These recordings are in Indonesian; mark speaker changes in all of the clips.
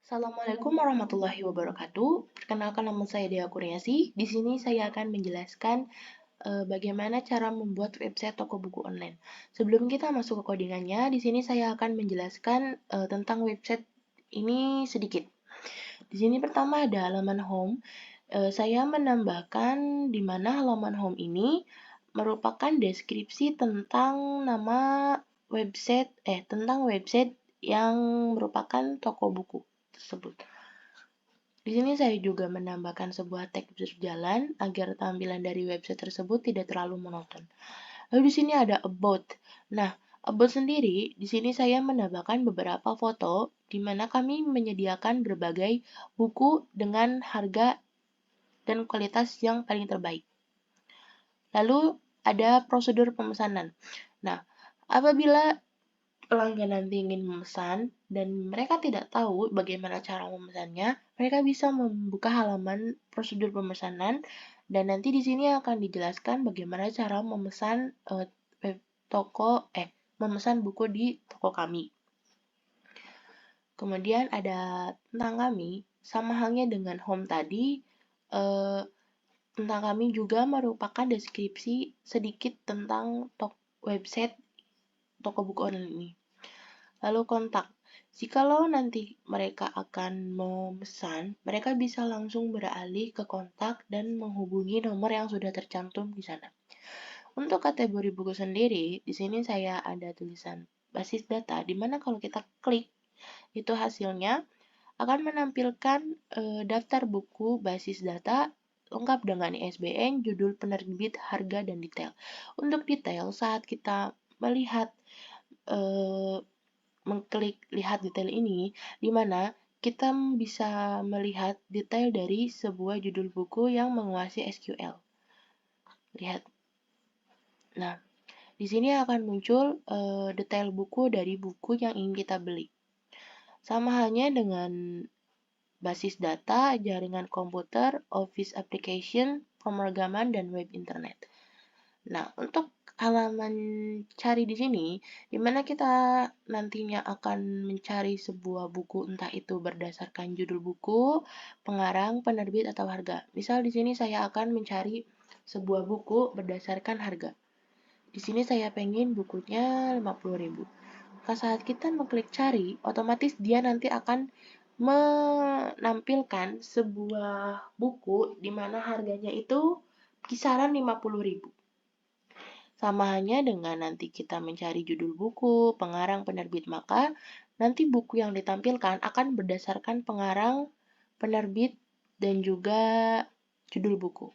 Speaker 1: Assalamualaikum warahmatullahi wabarakatuh. Perkenalkan nama saya Dea Kurniasi. Di sini saya akan menjelaskan bagaimana cara membuat website toko buku online. Sebelum kita masuk ke codingannya, di sini saya akan menjelaskan tentang website ini sedikit. Di sini pertama ada halaman home. Saya menambahkan di mana halaman home ini merupakan deskripsi tentang nama tentang website yang merupakan toko buku tersebut. Di sini saya juga menambahkan sebuah tag berjalan agar tampilan dari website tersebut tidak terlalu monoton. Lalu di sini ada about. Nah, about sendiri di sini saya menambahkan beberapa foto di mana kami menyediakan berbagai buku dengan harga dan kualitas yang paling terbaik. Lalu ada prosedur pemesanan. Nah, apabila pelanggan nanti ingin memesan dan mereka tidak tahu bagaimana cara memesannya, mereka bisa membuka halaman prosedur pemesanan dan nanti di sini akan dijelaskan bagaimana cara memesan memesan buku di toko kami. Kemudian ada tentang kami, sama halnya dengan home tadi, tentang kami juga merupakan deskripsi sedikit tentang website toko buku online ini. Lalu kontak. Jikalau nanti mereka akan memesan, mereka bisa langsung beralih ke kontak dan menghubungi nomor yang sudah tercantum di sana. Untuk kategori buku sendiri, di sini saya ada tulisan basis data, di mana kalau kita klik, itu hasilnya akan menampilkan daftar buku basis data lengkap dengan ISBN, judul penerbit, harga, dan detail. Untuk detail, saat kita melihat mengklik lihat detail ini, di mana kita bisa melihat detail dari sebuah judul buku yang menguasai SQL. Lihat. Nah, di sini akan muncul detail buku dari buku yang ingin kita beli. Sama halnya dengan basis data, jaringan komputer, office application, pemrograman, dan web internet. Nah, untuk halaman cari di sini, di mana kita nantinya akan mencari sebuah buku, entah itu berdasarkan judul buku, pengarang, penerbit, atau harga. Misal di sini saya akan mencari sebuah buku berdasarkan harga. Di sini saya pengen bukunya 50.000. Saat kita mengklik cari, otomatis dia nanti akan menampilkan sebuah buku di mana harganya itu kisaran 50.000. Sama halnya dengan nanti kita mencari judul buku, pengarang, penerbit, maka nanti buku yang ditampilkan akan berdasarkan pengarang, penerbit, dan juga judul buku.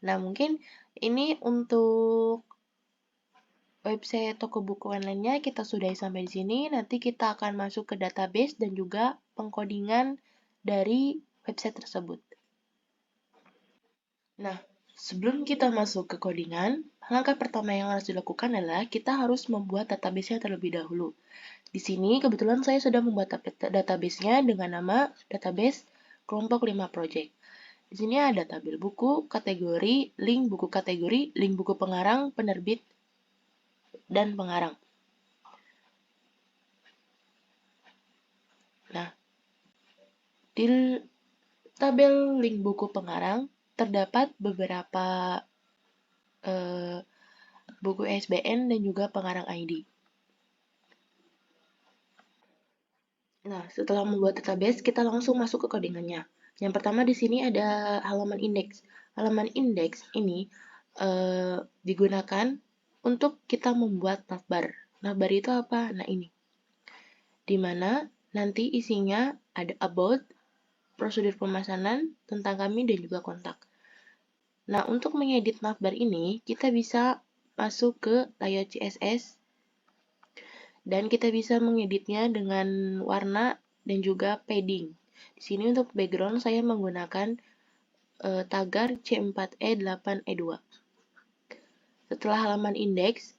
Speaker 1: Nah, mungkin ini untuk website toko buku online-nya kita sudahi sampai di sini. Nanti kita akan masuk ke database dan juga pengkodingan dari website tersebut. Nah, sebelum kita masuk ke codingan, langkah pertama yang harus dilakukan adalah kita harus membuat database-nya terlebih dahulu. Di sini kebetulan saya sudah membuat database-nya dengan nama database kelompok 5 project. Di sini ada tabel buku, kategori, link buku kategori, link buku pengarang, penerbit, dan pengarang. Nah, di tabel link buku pengarang terdapat beberapa buku ISBN dan juga pengarang ID. Nah, setelah membuat database, kita langsung masuk ke codingannya. Yang pertama di sini ada halaman indeks. Halaman indeks ini digunakan untuk kita membuat navbar. Navbar itu apa? Nah, ini. Di mana nanti isinya ada about, prosedur pemesanan, tentang kami, dan juga kontak. Nah, untuk mengedit navbar ini, kita bisa masuk ke layout CSS dan kita bisa mengeditnya dengan warna dan juga padding. Di sini untuk background saya menggunakan tagar C4E8E2. Setelah halaman indeks,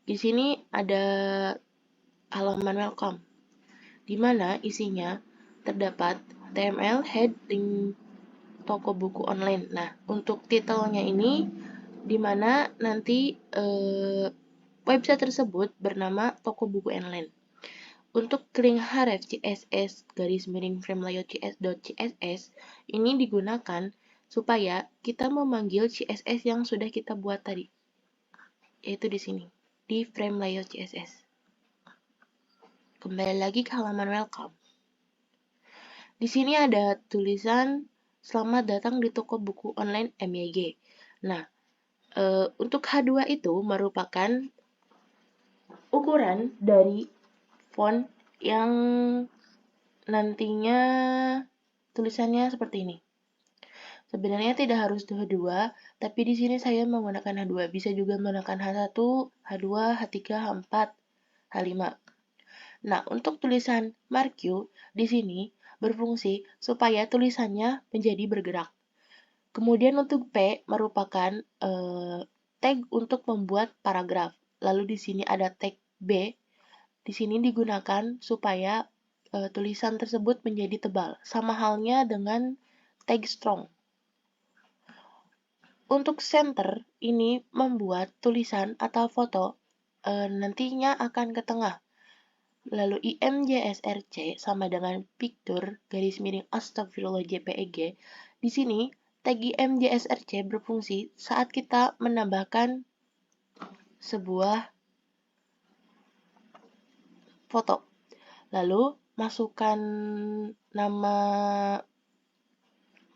Speaker 1: di sini ada halaman welcome, di mana isinya terdapat HTML, head, link toko buku online. Nah, untuk titelnya ini, di mana nanti website tersebut bernama toko buku online. Untuk link href CSS garis miring frame layout cs.css ini digunakan supaya kita memanggil CSS yang sudah kita buat tadi, yaitu di sini, di frame layout CSS. Kembali lagi ke halaman welcome. Di sini ada tulisan selamat datang di toko buku online MYG. Nah, untuk H2 itu merupakan ukuran dari font yang nantinya tulisannya seperti ini. Sebenarnya tidak harus H2, tapi di sini saya menggunakan H2. Bisa juga menggunakan H1, H2, H3, H4, H5. Nah, untuk tulisan Mark You di sini berfungsi supaya tulisannya menjadi bergerak. Kemudian untuk P merupakan tag untuk membuat paragraf. Lalu di sini ada tag B. Di sini digunakan supaya tulisan tersebut menjadi tebal. Sama halnya dengan tag strong. Untuk center, ini membuat tulisan atau foto nantinya akan ke tengah. Lalu IMJSRC sama dengan picture garis miring astagfirullah JPEG. Di sini tag IMJSRC berfungsi saat kita menambahkan sebuah foto. Lalu masukkan nama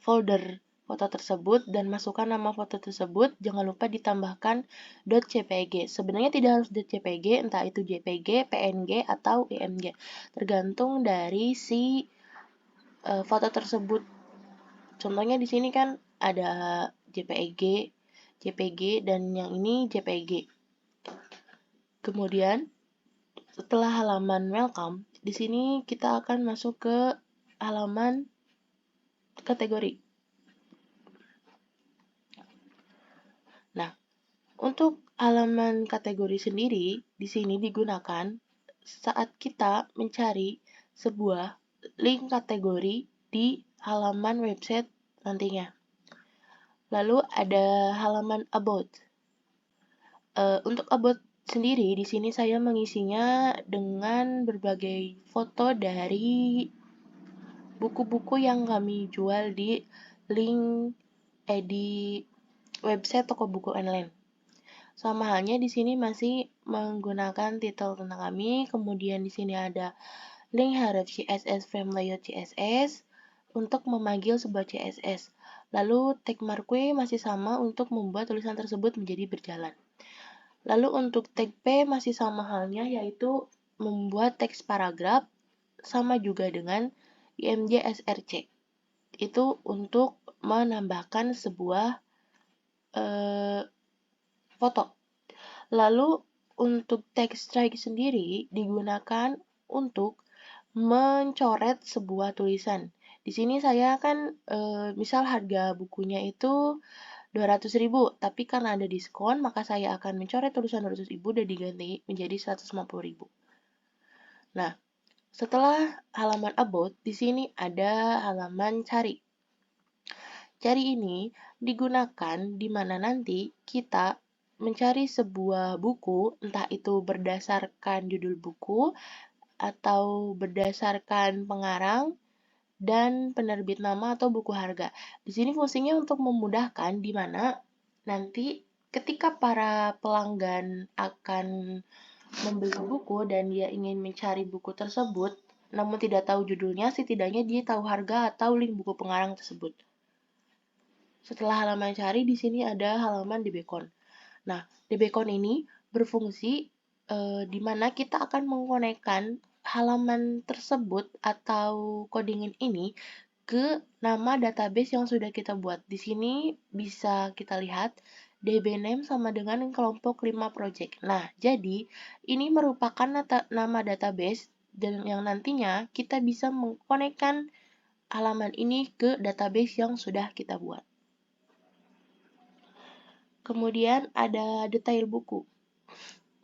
Speaker 1: folder foto tersebut dan masukkan nama foto tersebut, jangan lupa ditambahkan .jpg. Sebenarnya tidak harus .jpg, entah itu JPG, PNG, atau IMG. Tergantung dari si foto tersebut. Contohnya di sini kan ada JPG, dan yang ini JPG. Kemudian setelah halaman welcome, di sini kita akan masuk ke halaman kategori. Nah, untuk halaman kategori sendiri di sini digunakan saat kita mencari sebuah link kategori di halaman website nantinya. Lalu ada halaman about. Untuk about sendiri di sini saya mengisinya dengan berbagai foto dari buku-buku yang kami jual di link di website toko buku online. Sama halnya di sini masih menggunakan titel tentang kami, kemudian di sini ada link href CSS frame layout CSS untuk memanggil sebuah CSS. Lalu tag marquee masih sama untuk membuat tulisan tersebut menjadi berjalan. Lalu untuk tag P masih sama halnya, yaitu membuat teks paragraf sama juga dengan IMJSRC. Itu untuk menambahkan sebuah foto. Lalu untuk text strike sendiri digunakan untuk mencoret sebuah tulisan. Di sini saya kan misal harga bukunya itu 200.000, tapi karena ada diskon maka saya akan mencoret tulisan 200.000 dan diganti menjadi 150.000. Nah, setelah halaman about, di sini ada halaman cari. Cari ini digunakan di mana nanti kita mencari sebuah buku, entah itu berdasarkan judul buku atau berdasarkan pengarang dan penerbit nama atau buku harga. Di sini fungsinya untuk memudahkan di mana nanti ketika para pelanggan akan membeli buku dan dia ingin mencari buku tersebut, namun tidak tahu judulnya, setidaknya dia tahu harga atau link buku pengarang tersebut. Setelah halaman cari, di sini ada halaman dbcon. Nah, dbcon ini berfungsi di mana kita akan mengkonekkan halaman tersebut atau codingan ini ke nama database yang sudah kita buat. Di sini bisa kita lihat dbname sama dengan kelompok 5 project. Nah, jadi ini merupakan nama database dan yang nantinya kita bisa mengkonekkan halaman ini ke database yang sudah kita buat. Kemudian ada detail buku.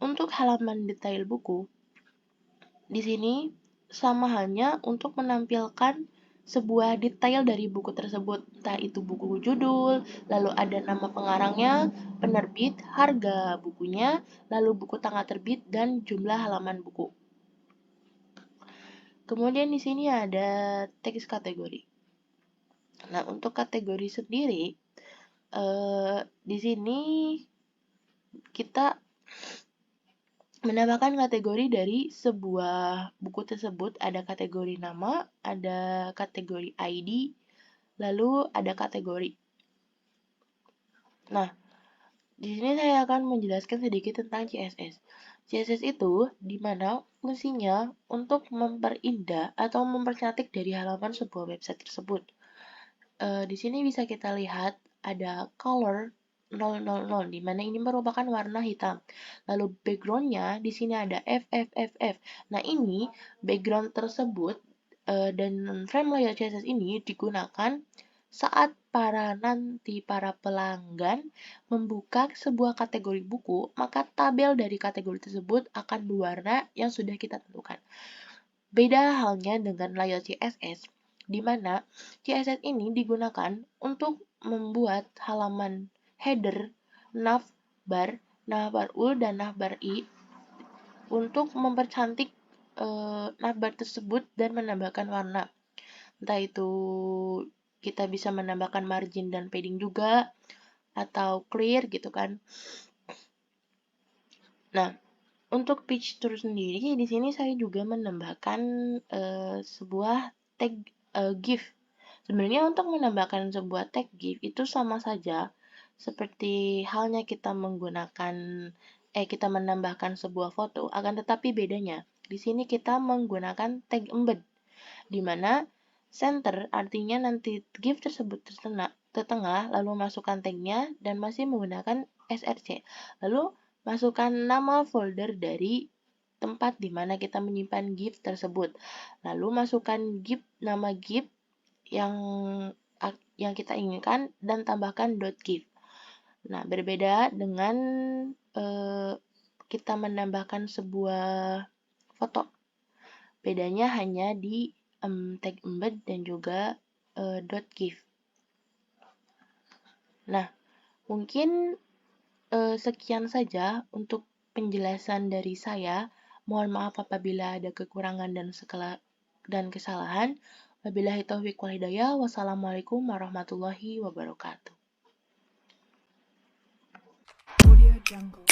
Speaker 1: Untuk halaman detail buku, di sini sama halnya untuk menampilkan sebuah detail dari buku tersebut, entah itu buku judul, lalu ada nama pengarangnya, penerbit, harga bukunya, lalu buku tanggal terbit, dan jumlah halaman buku. Kemudian di sini ada teks kategori. Nah, untuk kategori sendiri, di sini kita menambahkan kategori dari sebuah buku tersebut. Ada kategori nama, ada kategori ID, lalu ada kategori. Nah, di sini saya akan menjelaskan sedikit tentang CSS. CSS itu di mana fungsinya untuk memperindah atau mempercantik dari halaman sebuah website tersebut. Di sini bisa kita lihat ada color 000, di mana ini merupakan warna hitam. Lalu backgroundnya di sini ada FFFF. Nah, ini background tersebut dan frame layout CSS ini digunakan saat para pelanggan membuka sebuah kategori buku, maka tabel dari kategori tersebut akan berwarna yang sudah kita tentukan. Beda halnya dengan layout CSS, di mana CSS ini digunakan untuk membuat halaman header, navbar, navbar ul, dan navbar i untuk mempercantik navbar tersebut dan menambahkan warna. Entah itu kita bisa menambahkan margin dan padding juga, atau clear gitu kan. Nah, untuk page tour sendiri, di sini saya juga menambahkan sebuah tag GIF. Sebenarnya untuk menambahkan sebuah tag GIF itu sama saja seperti halnya kita menambahkan sebuah foto, akan tetapi bedanya di sini kita menggunakan tag embed, di mana center artinya nanti GIF tersebut tertengah, lalu masukkan tagnya dan masih menggunakan src. Lalu masukkan nama folder dari tempat di mana kita menyimpan GIF tersebut. Lalu masukkan nama GIF yang kita inginkan dan tambahkan .gif. Nah, berbeda dengan kita menambahkan sebuah foto. Bedanya hanya di tag embed dan juga .gif. Nah, mungkin sekian saja untuk penjelasan dari saya. Mohon maaf apabila ada kekurangan dan kesalahan. Wabillahi taufiq wal hidayah. Wassalamualaikum warahmatullahi wabarakatuh.
Speaker 2: Audio Jungle.